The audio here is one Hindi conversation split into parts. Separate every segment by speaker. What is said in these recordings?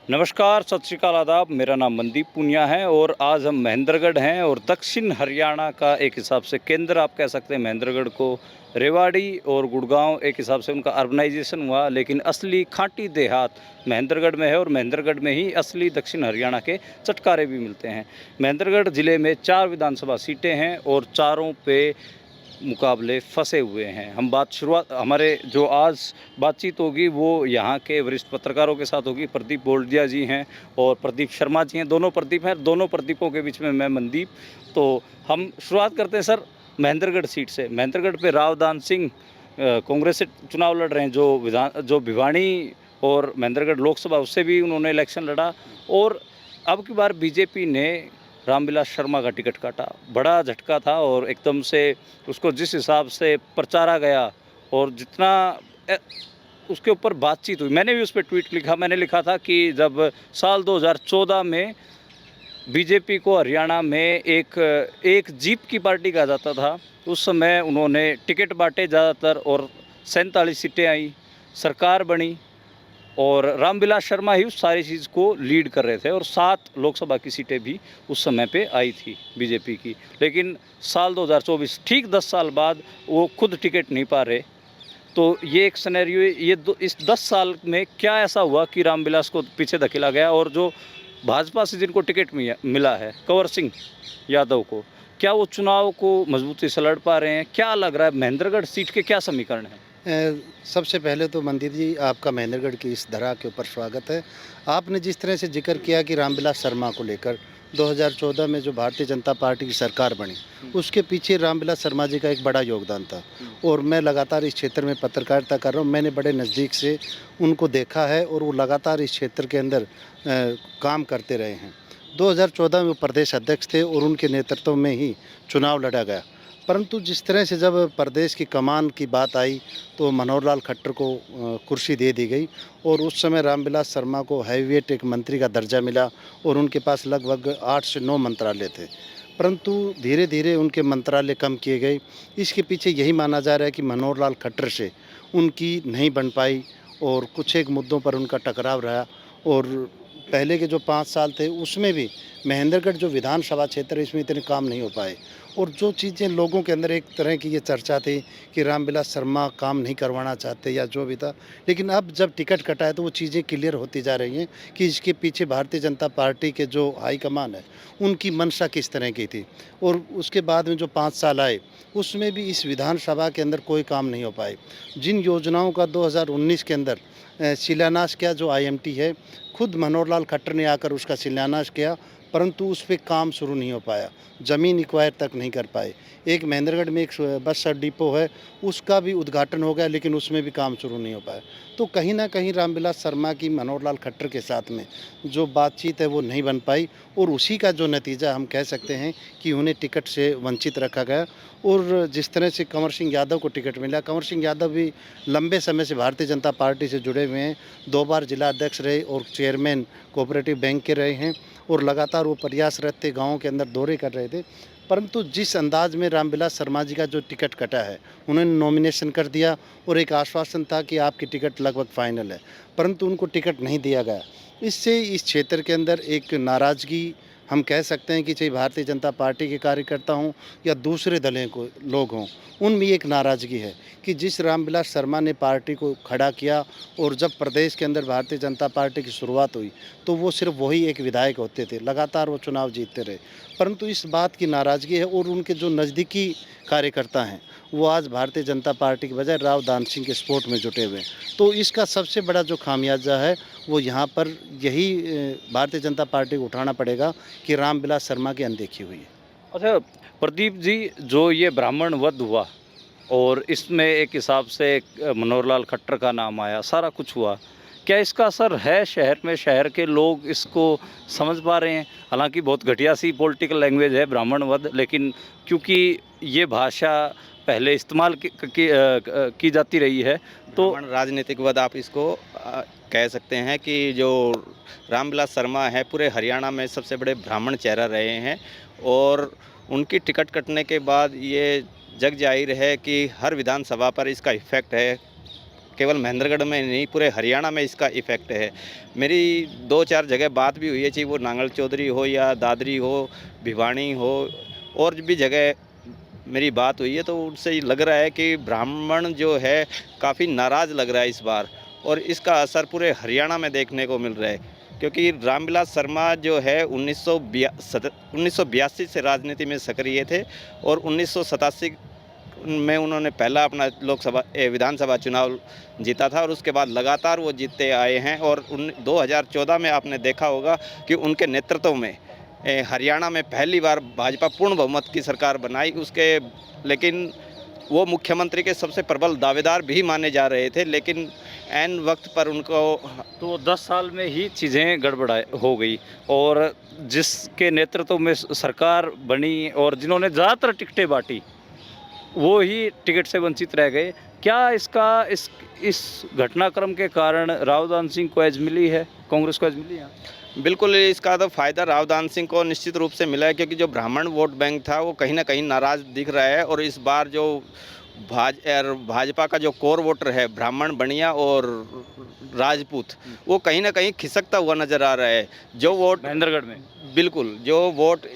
Speaker 1: नमस्कार, सत श्री अकाल, आदाब। मेरा नाम मनदीप पूनिया है और आज हम महेंद्रगढ़ हैं और दक्षिण हरियाणा का एक हिसाब से केंद्र आप कह सकते हैं महेंद्रगढ़ को। रेवाड़ी और गुड़गांव एक हिसाब से उनका अर्बनाइजेशन हुआ, लेकिन असली खांटी देहात महेंद्रगढ़ में है और महेंद्रगढ़ में ही असली दक्षिण हरियाणा के चटकारे भी मिलते हैं। महेंद्रगढ़ ज़िले में 4 विधानसभा सीटें हैं और चारों पे मुकाबले फंसे हुए हैं। हम शुरुआत हमारे जो आज बातचीत होगी वो यहाँ के वरिष्ठ पत्रकारों के साथ होगी। प्रदीप बोल्डिया जी हैं और प्रदीप शर्मा जी हैं, दोनों प्रदीप हैं। दोनों प्रदीपों के बीच में मैं मनदीप। तो हम शुरुआत करते हैं सर महेंद्रगढ़ सीट से। महेंद्रगढ़ पे रावदान सिंह कांग्रेस से चुनाव लड़ रहे हैं, जो भिवानी और महेंद्रगढ़ लोकसभा उससे भी उन्होंने इलेक्शन लड़ा। और अब की बार बीजेपी ने रामविलास शर्मा का टिकट काटा। बड़ा झटका था और एकदम से उसको जिस हिसाब से प्रचारा गया और जितना उसके ऊपर बातचीत हुई, मैंने भी उस पर ट्वीट लिखा। मैंने लिखा था कि जब साल 2014 में बीजेपी को हरियाणा में एक जीप की पार्टी कहा जाता था, उस समय उन्होंने टिकट बांटे ज़्यादातर और 47 सीटें आई, सरकार बनी और रामविलास शर्मा ही उस सारी चीज़ को लीड कर रहे थे और 7 लोकसभा की सीटें भी उस समय पे आई थी बीजेपी की। लेकिन साल 2024 ठीक 10 साल बाद वो खुद टिकट नहीं पा रहे। तो ये एक सिनेरियो, इस 10 साल में क्या ऐसा हुआ कि रामविलास को पीछे धकेला गया और जो भाजपा से जिनको टिकट मिला है कंवर सिंह यादव को, क्या वो चुनाव को मजबूती से लड़ पा रहे हैं? क्या लग रहा है महेंद्रगढ़ सीट के क्या समीकरण हैं?
Speaker 2: सबसे पहले तो मंदिर जी, आपका महेंद्रगढ़ की इस धरा के ऊपर स्वागत है। आपने जिस तरह से जिक्र किया कि रामविलास शर्मा को लेकर 2014 में जो भारतीय जनता पार्टी की सरकार बनी, उसके पीछे रामविलास शर्मा जी का एक बड़ा योगदान था। और मैं लगातार इस क्षेत्र में पत्रकारिता कर रहा हूँ, मैंने बड़े नज़दीक से उनको देखा है और वो लगातार इस क्षेत्र के अंदर काम करते रहे हैं। 2014 में वो प्रदेश अध्यक्ष थे और उनके नेतृत्व में ही चुनाव लड़ा गया। परंतु जिस तरह से जब प्रदेश की कमान की बात आई तो मनोहर लाल खट्टर को कुर्सी दे दी गई और उस समय रामविलास शर्मा को हैवीवेट एक मंत्री का दर्जा मिला और उनके पास लगभग 8 से 9 मंत्रालय थे। परंतु धीरे धीरे उनके मंत्रालय कम किए गए। इसके पीछे यही माना जा रहा है कि मनोहर लाल खट्टर से उनकी नहीं बन पाई और कुछ एक मुद्दों पर उनका टकराव रहा। और पहले के जो 5 साल थे उसमें भी महेंद्रगढ़ जो विधानसभा क्षेत्र है इसमें इतने काम नहीं हो पाए। और जो चीज़ें लोगों के अंदर एक तरह की ये चर्चा थी कि रामविलास शर्मा काम नहीं करवाना चाहते या जो भी था, लेकिन अब जब टिकट कटा है तो वो चीज़ें क्लियर होती जा रही हैं कि इसके पीछे भारतीय जनता पार्टी के जो हाईकमान है उनकी मंशा किस तरह की थी। और उसके बाद में जो 5 साल आए उसमें भी इस विधानसभा के अंदर कोई काम नहीं हो पाए। जिन योजनाओं का 2019 के अंदर शिलान्यास किया, जो IMT है, खुद मनोहर लाल खट्टर ने आकर उसका शिलान्यास किया, परंतु उस पे काम शुरू नहीं हो पाया, ज़मीन एक्वायर तक नहीं कर पाए। एक महेंद्रगढ़ में एक बस डिपो है, उसका भी उद्घाटन हो गया लेकिन उसमें भी काम शुरू नहीं हो पाया। तो कहीं न कहीं रामविलास शर्मा की मनोहर लाल खट्टर के साथ में जो बातचीत है वो नहीं बन पाई और उसी का जो नतीजा हम कह सकते हैं कि उन्हें टिकट से वंचित रखा गया। और जिस तरह से कंवर सिंह यादव को टिकट मिला, कंवर सिंह यादव भी लंबे समय से भारतीय जनता पार्टी से जुड़े हुए हैं, 2 बार जिला अध्यक्ष रहे और चेयरमैन कोऑपरेटिव बैंक के रहे हैं और लगातार वो प्रयासरत थे, गाँव के अंदर दौरे कर रहे थे। परंतु जिस अंदाज में रामविलास शर्मा जी का जो टिकट कटा है, उन्होंने नॉमिनेशन कर दिया और एक आश्वासन था कि आपकी टिकट लगभग फाइनल है, परंतु उनको टिकट नहीं दिया गया। इससे इस क्षेत्र के अंदर एक नाराज़गी हम कह सकते हैं कि चाहे भारतीय जनता पार्टी के कार्यकर्ता हों या दूसरे दलें को लोग हों, उनमें एक नाराज़गी है कि जिस रामविलास शर्मा ने पार्टी को खड़ा किया और जब प्रदेश के अंदर भारतीय जनता पार्टी की शुरुआत हुई तो वो सिर्फ वही एक विधायक होते थे, लगातार वो चुनाव जीतते रहे। परंतु इस बात की नाराज़गी है और उनके जो नज़दीकी कार्यकर्ता हैं वो आज भारतीय जनता पार्टी के बजाय रावदान सिंह के सपोर्ट में जुटे हुए हैं। तो इसका सबसे बड़ा जो खामियाजा है वो यहाँ पर यही भारतीय जनता पार्टी को उठाना पड़ेगा कि रामविलास शर्मा की अनदेखी हुई है।
Speaker 1: अच्छा प्रदीप जी, जो ये ब्राह्मण वध हुआ और इसमें एक हिसाब से मनोहर लाल खट्टर का नाम आया, सारा कुछ हुआ, क्या इसका असर है शहर में? शहर के लोग इसको समझ पा रहे हैं? हालांकि बहुत घटिया सी पॉलिटिकल लैंग्वेज है ब्राह्मण वध, लेकिन क्योंकि ये भाषा पहले इस्तेमाल की जाती रही है तो
Speaker 3: ब्राह्मण राजनीतिक वध आप इसको कह सकते हैं कि जो रामविलास शर्मा है पूरे हरियाणा में सबसे बड़े ब्राह्मण चेहरा रहे हैं और उनकी टिकट कटने के बाद ये जग जाहिर है कि हर विधानसभा पर इसका इफ़ेक्ट है। केवल महेंद्रगढ़ में नहीं पूरे हरियाणा में इसका इफ़ेक्ट है। मेरी 2-4 जगह बात भी हुई है, चाहे वो नांगल चौधरी हो या दादरी हो, भिवानी हो, और भी जगह मेरी बात हुई है, तो उनसे लग रहा है कि ब्राह्मण जो है काफ़ी नाराज़ लग रहा है इस बार, और इसका असर पूरे हरियाणा में देखने को मिल रहा है। क्योंकि रामविलास शर्मा जो है 1982 से राजनीति में सक्रिय थे, और 1987 में उन्होंने पहला अपना विधानसभा चुनाव जीता था, और उसके बाद लगातार वो जीतते आए हैं। और 2014 में आपने देखा होगा कि उनके नेतृत्व में हरियाणा में पहली बार भाजपा पूर्ण बहुमत की सरकार बनाई। लेकिन वो मुख्यमंत्री के सबसे प्रबल दावेदार भी माने जा रहे थे, लेकिन ऐन वक्त पर उनको
Speaker 1: तो 10 साल में ही चीज़ें गड़बड़ा हो गई, और जिसके नेतृत्व में सरकार बनी और जिन्होंने ज़्यादातर टिकटें बांटी वो ही टिकट से वंचित रह गए। क्या इस घटनाक्रम के कारण रावदान सिंह को एज मिली है, कांग्रेस को एज मिली है?
Speaker 3: बिल्कुल इसका तो फ़ायदा रावदान सिंह को निश्चित रूप से मिला है, क्योंकि जो ब्राह्मण वोट बैंक था वो कहीं ना कहीं नाराज़ दिख रहा है। और इस बार जो भाजपा का जो कोर वोटर है, ब्राह्मण, बनिया और राजपूत, वो कहीं ना कहीं खिसकता हुआ नज़र आ रहा है। जो वोट
Speaker 1: महेंद्रगढ़ में
Speaker 3: बिल्कुल जो वोट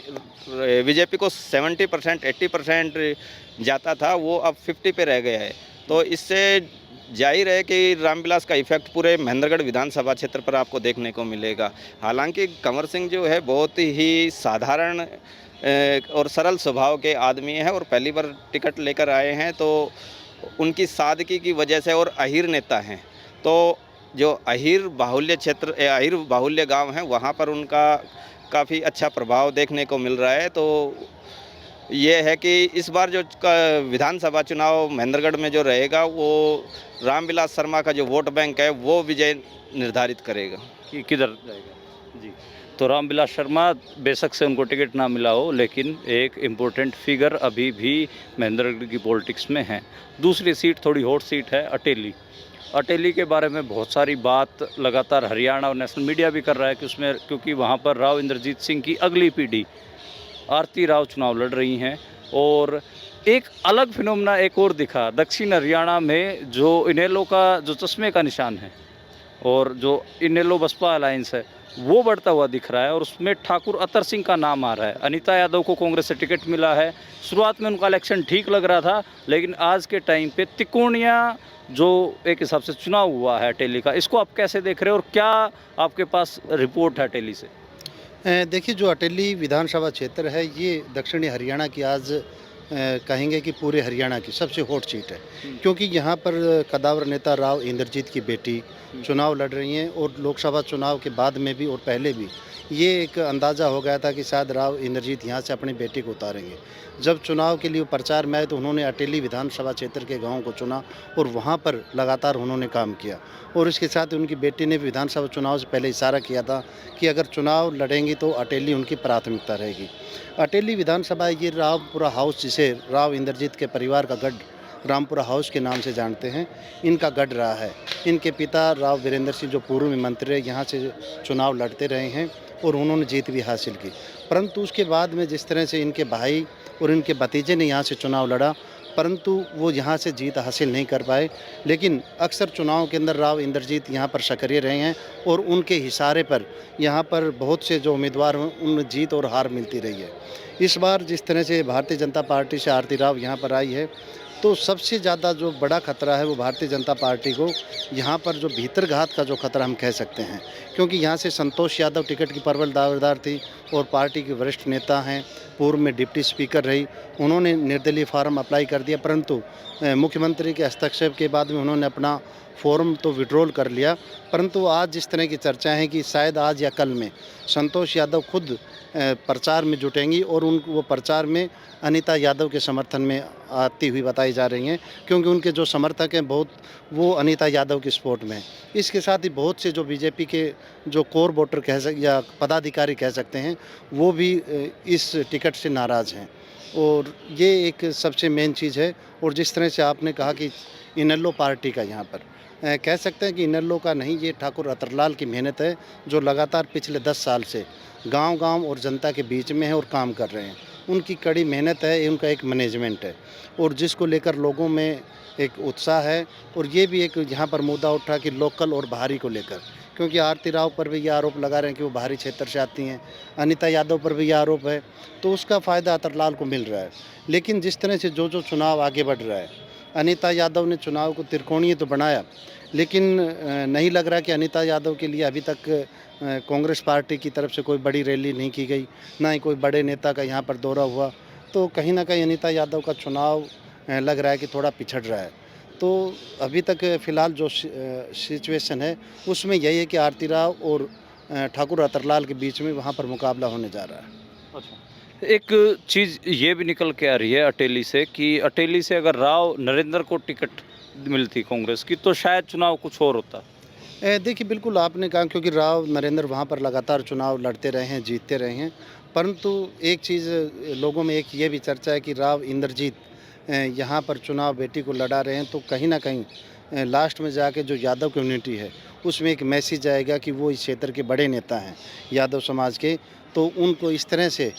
Speaker 3: बीजेपी को 70% 80% जाता था, वो अब 50 पे रह गया है। तो इससे जाहिर है कि रामविलास का इफेक्ट पूरे महेंद्रगढ़ विधानसभा क्षेत्र पर आपको देखने को मिलेगा। हालांकि कंवर सिंह जो है बहुत ही साधारण और सरल स्वभाव के आदमी हैं, और पहली बार टिकट लेकर आए हैं, तो उनकी सादगी की वजह से, और अहीर नेता हैं, तो जो अहीर बाहुल्य गांव हैं वहाँ पर उनका काफ़ी अच्छा प्रभाव देखने को मिल रहा है। तो ये है कि इस बार जो विधानसभा चुनाव महेंद्रगढ़ में जो रहेगा, वो रामविलास शर्मा का जो वोट बैंक है वो विजय निर्धारित करेगा
Speaker 1: कि किधर जाएगा। जी, तो रामविलास शर्मा बेशक से उनको टिकट ना मिला हो, लेकिन एक इम्पोर्टेंट फिगर अभी भी महेंद्रगढ़ की पॉलिटिक्स में है। दूसरी सीट थोड़ी हॉट सीट है, अटेली। अटेली के बारे में बहुत सारी बात लगातार हरियाणा और नेशनल मीडिया भी कर रहा है कि उसमें, क्योंकि वहाँ पर राव इंद्रजीत सिंह की अगली पीढ़ी आरती राव चुनाव लड़ रही हैं। और एक अलग फिनोमेना एक और दिखा दक्षिण हरियाणा में, जो इनेलो का जो चश्मे का निशान है और जो इनेलो बसपा अलायंस है वो बढ़ता हुआ दिख रहा है, और उसमें ठाकुर अतर सिंह का नाम आ रहा है। अनीता यादव को कांग्रेस से टिकट मिला है। शुरुआत में उनका इलेक्शन ठीक लग रहा था, लेकिन आज के टाइम पे तिकोनिया जो एक हिसाब से चुनाव हुआ है अटेली का, इसको आप कैसे देख रहे हो, और क्या आपके पास रिपोर्ट है अटेली से?
Speaker 2: देखिए, जो अटेली विधानसभा क्षेत्र है ये दक्षिणी हरियाणा की आज कहेंगे कि पूरे हरियाणा की सबसे हॉट सीट है, क्योंकि यहाँ पर कदावर नेता राव इंद्रजीत की बेटी चुनाव लड़ रही हैं, और लोकसभा चुनाव के बाद में भी और पहले भी ये एक अंदाज़ा हो गया था कि शायद राव इंद्रजीत यहाँ से अपनी बेटी को उतारेंगे। जब चुनाव के लिए प्रचार में आए तो उन्होंने अटेली विधानसभा क्षेत्र के गाँव को चुना, और वहाँ पर लगातार उन्होंने काम किया। और इसके साथ उनकी बेटी ने विधानसभा चुनाव से पहले इशारा किया था कि अगर चुनाव लड़ेंगी तो अटेली उनकी प्राथमिकता रहेगी। अटेली विधानसभा ये रामपुरा हाउस, जिसे राव इंद्रजीत के परिवार का गढ़ रामपुरा हाउस के नाम से जानते हैं, इनका गढ़ रहा है। इनके पिता राव वीरेंद्र सिंह जो पूर्व में मंत्री रहे, यहाँ से चुनाव लड़ते रहे हैं और उन्होंने जीत भी हासिल की। परंतु उसके बाद में जिस तरह से इनके भाई और इनके भतीजे ने यहाँ से चुनाव लड़ा, परंतु वो यहाँ से जीत हासिल नहीं कर पाए। लेकिन अक्सर चुनाव के अंदर राव इंद्रजीत यहाँ पर सक्रिय रहे हैं, और उनके इशारे पर यहाँ पर बहुत से जो उम्मीदवार हैं उन जीत और हार मिलती रही है। इस बार जिस तरह से भारतीय जनता पार्टी से आरती राव यहाँ पर आई है, तो सबसे ज़्यादा जो बड़ा खतरा है वो भारतीय जनता पार्टी को यहाँ पर जो भीतरघात का जो खतरा हम कह सकते हैं, क्योंकि यहाँ से संतोष यादव टिकट की प्रबल दावेदार थी, और पार्टी के वरिष्ठ नेता हैं, पूर्व में डिप्टी स्पीकर रही, उन्होंने निर्दलीय फार्म अप्लाई कर दिया, परंतु मुख्यमंत्री के हस्तक्षेप के बाद में उन्होंने अपना फॉर्म तो विड्रॉल कर लिया। परंतु आज जिस तरह की चर्चा है कि शायद आज या कल में संतोष यादव खुद प्रचार में जुटेंगी, और वो प्रचार में अनीता यादव के समर्थन में आती हुई बताई जा रही हैं, क्योंकि उनके जो समर्थक हैं बहुत वो अनीता यादव की सपोर्ट में हैं। इसके साथ ही बहुत से जो बीजेपी के जो कोर वोटर या पदाधिकारी कह सकते हैं, वो भी इस टिकट से नाराज़ हैं, और ये एक सबसे मेन चीज़ है। और जिस तरह से आपने कहा कि इनेलो पार्टी का यहाँ पर कह सकते हैं कि इनेलो का नहीं, ये ठाकुर अतरलाल की मेहनत है, जो लगातार पिछले 10 साल से गांव-गांव और जनता के बीच में है और काम कर रहे हैं। उनकी कड़ी मेहनत है, उनका एक मैनेजमेंट है और जिसको लेकर लोगों में एक उत्साह है। और ये भी एक यहाँ पर मुद्दा उठा कि लोकल और बाहरी को लेकर, क्योंकि आरती राव पर भी ये आरोप लगा रहे हैं कि वो बाहरी क्षेत्र से आती हैं, अनीता यादव पर भी ये आरोप है, तो उसका फ़ायदा अतरलाल को मिल रहा है। लेकिन जिस तरह से जो चुनाव आगे बढ़ रहा है, अनीता यादव ने चुनाव को त्रिकोणीय तो बनाया, लेकिन नहीं लग रहा कि अनीता यादव के लिए अभी तक कांग्रेस पार्टी की तरफ से कोई बड़ी रैली नहीं की गई, ना ही कोई बड़े नेता का यहाँ पर दौरा हुआ। तो कहीं ना कहीं अनीता यादव का चुनाव लग रहा है कि थोड़ा पिछड़ रहा है। तो अभी तक फ़िलहाल जो सिचुएशन है उसमें यही है कि आरती राव और ठाकुर अतरलाल के बीच में वहाँ पर मुकाबला होने जा रहा है।
Speaker 1: अच्छा, एक चीज़ ये भी निकल के आ रही है अटेली से कि अटेली से अगर राव नरेंद्र को टिकट मिलती कांग्रेस की तो शायद चुनाव कुछ और होता।
Speaker 2: देखिए, बिल्कुल आपने कहा, क्योंकि राव नरेंद्र वहाँ पर लगातार चुनाव लड़ते रहे हैं, जीतते रहे हैं। परंतु एक चीज़ लोगों में एक ये भी चर्चा है कि राव इंद्रजीत यहाँ पर चुनाव बेटी को लड़ा रहे हैं, तो कहीं ना कहीं लास्ट में जाके जो यादव कम्युनिटी है उसमें एक मैसेज आएगा कि वो इस क्षेत्र के बड़े नेता हैं यादव समाज के, तो उनको इस तरह से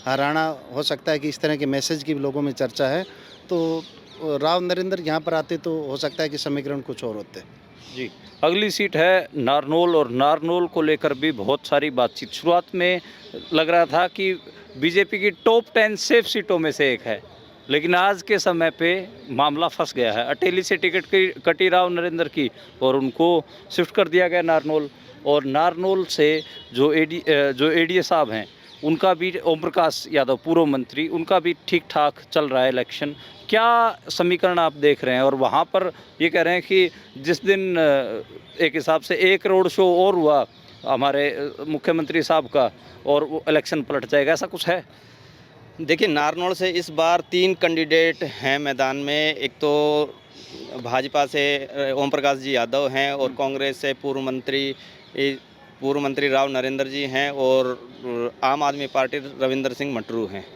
Speaker 2: हराना हो सकता है कि इस तरह के मैसेज की भी लोगों में चर्चा है। तो राव नरेंद्र यहाँ पर आते तो हो सकता है कि समीकरण कुछ और होते।
Speaker 1: जी, अगली सीट है नारनौल और नारनौल को लेकर भी बहुत सारी बातचीत। शुरुआत में लग रहा था कि बीजेपी की टॉप 10 सेफ सीटों में से एक है, लेकिन आज के समय पे मामला फंस गया है। अटेली से टिकट की कटी राव नरेंद्र की और उनको शिफ्ट कर दिया गया नारनौल, और नारनौल से जो एडीए साहब हैं उनका भी, ओम प्रकाश यादव पूर्व मंत्री, उनका भी ठीक ठाक चल रहा है इलेक्शन। क्या समीकरण आप देख रहे हैं? और वहाँ पर ये कह रहे हैं कि जिस दिन एक हिसाब से एक रोड शो और हुआ हमारे मुख्यमंत्री साहब का और वो इलेक्शन पलट जाएगा, ऐसा कुछ है?
Speaker 3: देखिए, नारनौल से इस बार 3 कैंडिडेट हैं मैदान में। एक तो भाजपा से ओम प्रकाश जी यादव हैं और कांग्रेस से पूर्व मंत्री राव नरेंद्र जी हैं और आम आदमी पार्टी रविंदर सिंह मटरू हैं।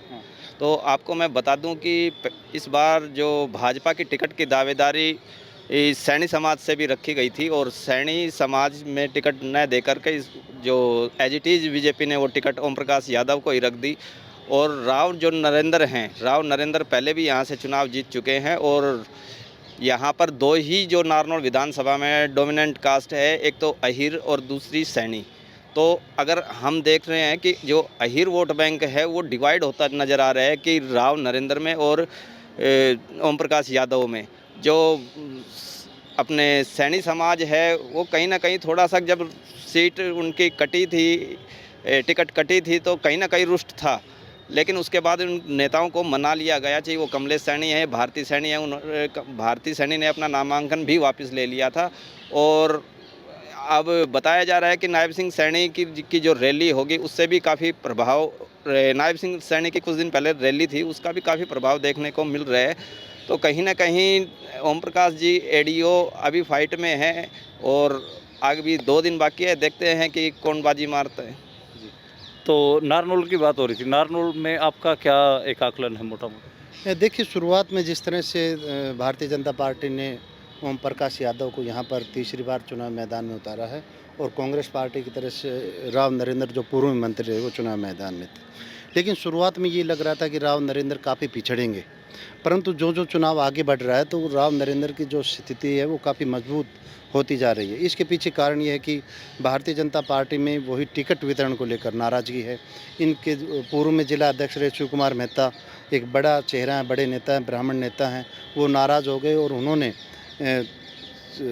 Speaker 3: तो आपको मैं बता दूं कि इस बार जो भाजपा की टिकट की दावेदारी सैनी समाज से भी रखी गई थी और सैनी समाज में टिकट न देकर के जो एज इट इज़ बीजेपी ने वो टिकट ओम प्रकाश यादव को ही रख दी। और राव नरेंद्र पहले भी यहाँ से चुनाव जीत चुके हैं और यहाँ पर 2 ही जो नारनौल विधानसभा में डोमिनेंट कास्ट है, एक तो अहिर और दूसरी सैनी। तो अगर हम देख रहे हैं कि जो अहिर वोट बैंक है वो डिवाइड होता नज़र आ रहा है कि राव नरेंद्र में और ओम प्रकाश यादव में। जो अपने सैनी समाज है वो कहीं ना कहीं थोड़ा सा, जब सीट उनकी कटी थी, टिकट कटी थी, तो कहीं ना कहीं रुष्ट था। लेकिन उसके बाद उन नेताओं को मना लिया गया, चाहे वो कमलेश सैनी है, भारती सैनी है। भारती सैनी ने अपना नामांकन भी वापस ले लिया था और अब बताया जा रहा है कि नायब सिंह सैनी की जो रैली होगी उससे भी काफ़ी प्रभाव, नायब सिंह सैनी की कुछ दिन पहले रैली थी उसका भी काफ़ी प्रभाव देखने को मिल रहा है। तो कहीं ना कहीं ओम प्रकाश जी एडीओ अभी फाइट में है और आगे भी 2 दिन बाकी है, देखते हैं कि कौन बाजी मारता है।
Speaker 1: तो नारनौल की बात हो रही थी, नारनौल में आपका क्या एक आकलन है मोटा मोटा?
Speaker 2: देखिए, शुरुआत में जिस तरह से भारतीय जनता पार्टी ने ओम प्रकाश यादव को यहाँ पर तीसरी बार चुनाव मैदान में उतारा है और कांग्रेस पार्टी की तरफ से राव नरेंद्र जो पूर्व मंत्री रहे वो चुनाव मैदान में थे, लेकिन शुरुआत में ये लग रहा था कि राव नरेंद्र काफ़ी पिछड़ेंगे। परंतु जो चुनाव आगे बढ़ रहा है तो राव नरेंद्र की जो स्थिति है वो काफ़ी मजबूत होती जा रही है। इसके पीछे कारण ये है कि भारतीय जनता पार्टी में वही टिकट वितरण को लेकर नाराज़गी है। इनके पूर्व में जिला अध्यक्ष रहे शिव कुमार मेहता, एक बड़ा चेहरा है, बड़े नेता हैं, ब्राह्मण नेता हैं, वो नाराज़ हो गए और उन्होंने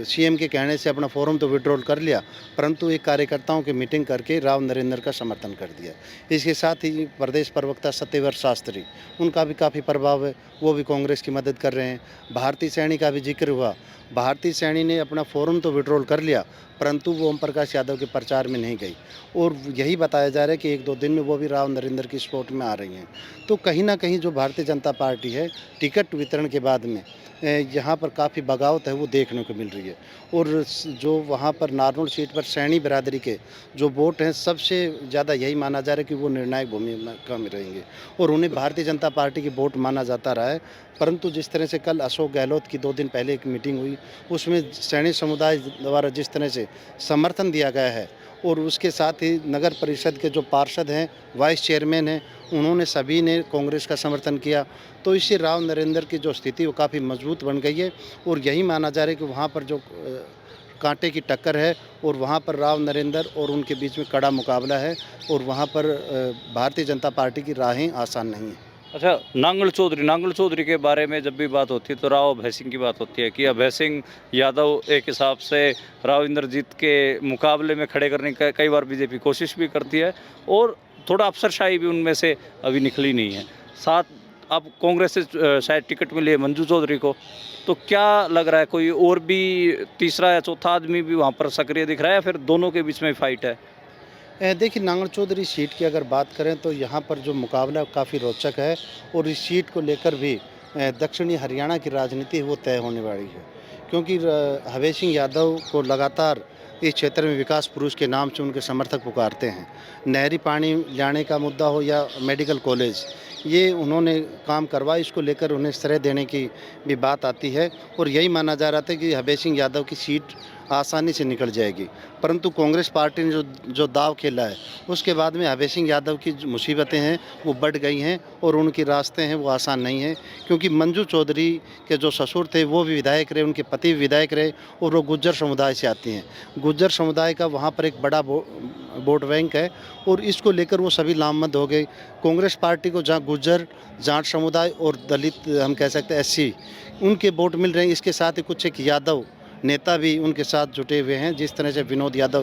Speaker 2: सीएम के कहने से अपना फॉर्म तो विड्रॉल कर लिया, परंतु एक कार्यकर्ताओं की मीटिंग करके राव नरेंद्र का समर्थन कर दिया। इसके साथ ही प्रदेश प्रवक्ता सत्यव्रत शास्त्री, उनका भी काफ़ी प्रभाव है, वो भी कांग्रेस की मदद कर रहे हैं। भारती सैनी का भी जिक्र हुआ, भारती सैनी ने अपना फॉर्म तो विड्रॉल कर लिया, परंतु वो ओम प्रकाश यादव के प्रचार में नहीं गई और यही बताया जा रहा है कि 1-2 दिन में वो भी राव नरेंद्र की सपोर्ट में आ रही हैं। तो कहीं ना कहीं जो भारतीय जनता पार्टी है, टिकट वितरण के बाद में यहाँ पर काफ़ी बगावत है वो देखने को मिल रही है। और जो वहाँ पर नारनौल सीट पर सैनी बिरादरी के जो वोट हैं, सबसे ज़्यादा यही माना जा रहा है कि वो निर्णायक भूमिका में रहेंगे और उन्हें भारतीय जनता पार्टी की वोट माना जाता रहा है। परंतु जिस तरह से कल अशोक गहलोत की 2 दिन पहले एक मीटिंग हुई, उसमें सैनी समुदाय द्वारा जिस तरह से से समर्थन दिया गया है और उसके साथ ही नगर परिषद के जो पार्षद हैं, वाइस चेयरमैन हैं, उन्होंने सभी ने कांग्रेस का समर्थन किया। तो इससे राव नरेंद्र की जो स्थिति वो काफ़ी मजबूत बन गई है और यही माना जा रहा है कि वहाँ पर जो कांटे की टक्कर है और वहाँ पर राव नरेंद्र और उनके बीच में कड़ा मुकाबला है और वहाँ पर भारतीय जनता पार्टी की राहें आसान नहीं हैं।
Speaker 1: अच्छा, नांगल चौधरी के बारे में जब भी बात होती है तो राव अभय सिंह की बात होती है कि अभय सिंह यादव एक हिसाब से राव इंद्रजीत के मुकाबले में खड़े करने का कई बार बीजेपी कोशिश भी करती है और थोड़ा अफसरशाही भी उनमें से अभी निकली नहीं है। साथ अब कांग्रेस से शायद टिकट मिली है मंजू चौधरी को, तो क्या लग रहा है कोई और भी तीसरा या चौथा आदमी भी वहाँ पर सक्रिय दिख रहा है या फिर दोनों के बीच में फाइट है?
Speaker 2: देखिए, नांगल चौधरी सीट की अगर बात करें तो यहाँ पर जो मुकाबला काफ़ी रोचक है और इस सीट को लेकर भी दक्षिणी हरियाणा की राजनीति वो तय होने वाली है, क्योंकि अभय सिंह यादव को लगातार इस क्षेत्र में विकास पुरुष के नाम से उनके समर्थक पुकारते हैं। नहरी पानी लाने का मुद्दा हो या मेडिकल कॉलेज, ये उन्होंने काम करवाया, इसको लेकर उन्हें श्रेय देने की भी बात आती है और यही माना जा रहा था कि अभय सिंह यादव की सीट आसानी से निकल जाएगी। परंतु कांग्रेस पार्टी ने जो दाव खेला है उसके बाद में अभय सिंह यादव की जो मुसीबतें हैं वो बढ़ गई हैं और उनके रास्ते हैं वो आसान नहीं हैं, क्योंकि मंजू चौधरी के जो ससुर थे वो भी विधायक रहे, उनके पति भी विधायक रहे और वो गुज्जर समुदाय से आती हैं। गुज्जर समुदाय का वहाँ पर एक बड़ा वोट बैंक है और इसको लेकर वो सभी लामबंद हो गए। कांग्रेस पार्टी को जहाँ गुज्जर, जाट समुदाय और दलित, हम कह सकते हैं एससी, उनके वोट मिल रहे हैं। इसके साथ ही कुछ एक यादव नेता भी उनके साथ जुटे हुए हैं, जिस तरह से विनोद यादव,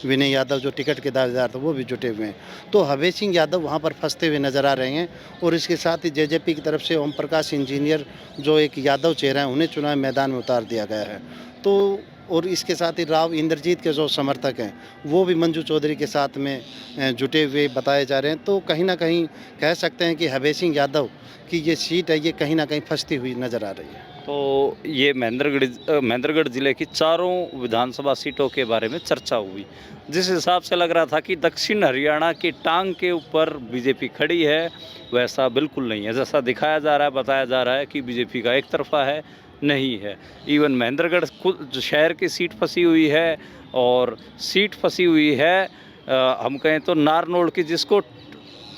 Speaker 2: विनय यादव जो टिकट के दावेदार थे वो भी जुटे हुए हैं। तो अभय सिंह यादव वहाँ पर फंसते हुए नजर आ रहे हैं और इसके साथ ही जेजेपी की तरफ से ओम प्रकाश इंजीनियर जो एक यादव चेहरा है, उन्हें चुनाव मैदान में उतार दिया गया है। तो और इसके साथ ही राव इंद्रजीत के जो समर्थक हैं वो भी मंजू चौधरी के साथ में जुटे हुए बताए जा रहे हैं। तो कहीं ना कहीं कह सकते हैं कि अभय सिंह यादव की ये सीट है, ये कहीं ना कहीं फंसती हुई नज़र आ रही है।
Speaker 1: तो ये महेंद्रगढ़ ज़िले की चारों विधानसभा सीटों के बारे में चर्चा हुई, जिस हिसाब से लग रहा था कि दक्षिण हरियाणा की टांग के ऊपर बीजेपी खड़ी है, वैसा बिल्कुल नहीं है। जैसा दिखाया जा रहा है, बताया जा रहा है कि बीजेपी का एक तरफा है, नहीं है। इवन महेंद्रगढ़ खुद जो शहर की सीट फंसी हुई है और सीट फंसी हुई है हम कहें तो नारनौल की, जिसको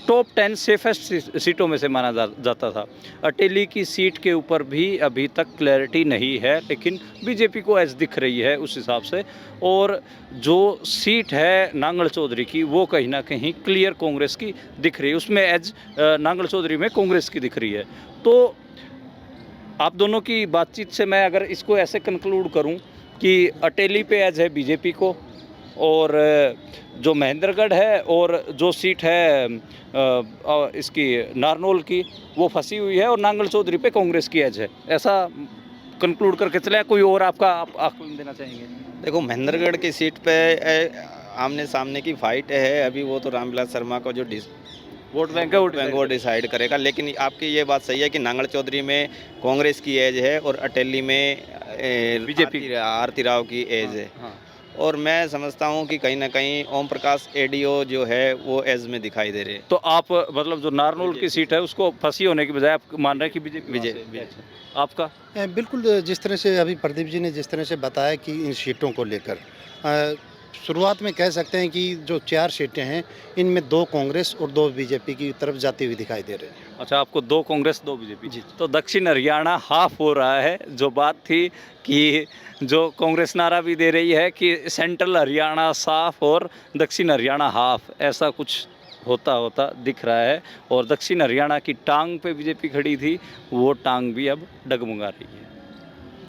Speaker 1: टॉप 10 सेफेस्ट सीटों में से माना जाता था। अटेली की सीट के ऊपर भी अभी तक क्लैरिटी नहीं है, लेकिन बीजेपी को एज दिख रही है उस हिसाब से। और जो सीट है नांगल चौधरी की वो कहीं ना कहीं क्लियर कांग्रेस की दिख रही है, उसमें एज नांगल चौधरी में कांग्रेस की दिख रही है। तो आप दोनों की बातचीत से मैं अगर इसको ऐसे कंक्लूड करूं कि अटेली पे एज है बीजेपी को और जो महेंद्रगढ़ है और जो सीट है इसकी नारनौल की वो फंसी हुई है और नांगल चौधरी पे कांग्रेस की एज है, ऐसा कंक्लूड करके चले। कोई और आपका आप देना चाहेंगे?
Speaker 3: देखो, महेंद्रगढ़ की सीट पे आमने सामने की फाइट है अभी, वो तो रामविलास शर्मा को जो
Speaker 1: वोट बैंक है
Speaker 3: वो डिसाइड करेगा। लेकिन आपकी ये बात सही है कि नांगल चौधरी में कांग्रेस की एज है और अटेली में
Speaker 1: बीजेपी
Speaker 3: आरती राव की एज है। और मैं समझता हूं कि कहीं ना कहीं ओम प्रकाश एडीओ जो है वो एज में दिखाई दे रहे हैं।
Speaker 1: तो आप मतलब जो नारनौल की सीट है उसको फंसी होने की बजाय आप मान रहे हैं कि बीजेपी? आपका?
Speaker 2: बिल्कुल, जिस तरह से अभी प्रदीप जी ने जिस तरह से बताया कि इन सीटों को लेकर शुरुआत में कह सकते हैं कि जो 4 सीटें हैं इनमें 2 कांग्रेस और 2 बीजेपी की तरफ जाती हुई दिखाई दे रही है।
Speaker 1: अच्छा, आपको 2 कांग्रेस 2 बीजेपी जी। तो दक्षिण हरियाणा हाफ हो रहा है। जो बात थी कि जो कांग्रेस नारा भी दे रही है कि सेंट्रल हरियाणा साफ और दक्षिण हरियाणा हाफ, ऐसा कुछ होता दिख रहा है। और दक्षिण हरियाणा की टांग पे बीजेपी खड़ी थी, वो टांग भी अब डगमगा रही है।